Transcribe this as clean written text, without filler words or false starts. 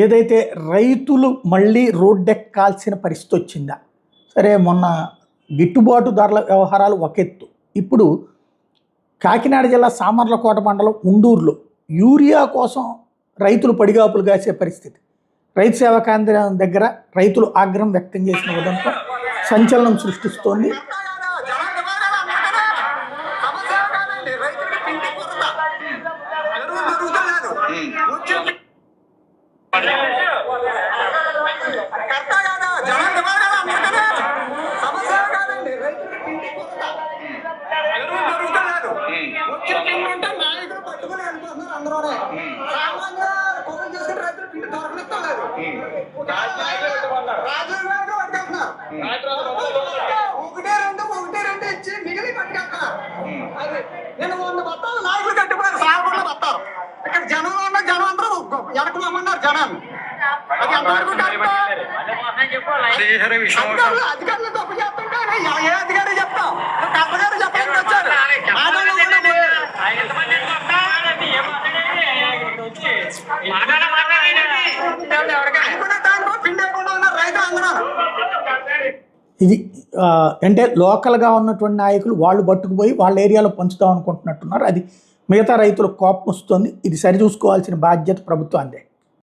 ఏదైతే రైతులు మళ్ళీ రోడ్డెక్కాల్సిన పరిస్థితి వచ్చిందా? సరే, మొన్న గిట్టుబాటు ధరల వ్యవహారాలు ఒక ఎత్తు. ఇప్పుడు కాకినాడ జిల్లా సామర్లకోట మండలం ఉండూరులో యూరియా కోసం రైతులు పడిగాపులు కాసే పరిస్థితి. రైతు సేవా కేంద్రం దగ్గర రైతులు ఆగ్రహం వ్యక్తం చేసిన విధంతో సంచలనం సృష్టిస్తోంది. నేను 100 బత్తాలు నాయకులు కట్టిపోయారు, సాగులో బత్తారు. ఇక్కడ జనంలో ఉన్న జనం అందరూ ఎడకమన్నారు జనాన్ని. అది ఎంతవరకు అధికారులు తప్పు చేస్తుంటే ఏ అధికారి చెప్తాం, కప్పగారు చెప్పడానికి వచ్చారు. ఇది అంటే లోకల్గా ఉన్నటువంటి నాయకులు వాళ్ళు పట్టుకుపోయి వాళ్ళ ఏరియాలో పంచుతాం అనుకుంటున్నట్టున్నారు. అది మిగతా రైతులకు కోపం వస్తుంది. ఇది సరిచూసుకోవాల్సిన బాధ్యత ప్రభుత్వాందే.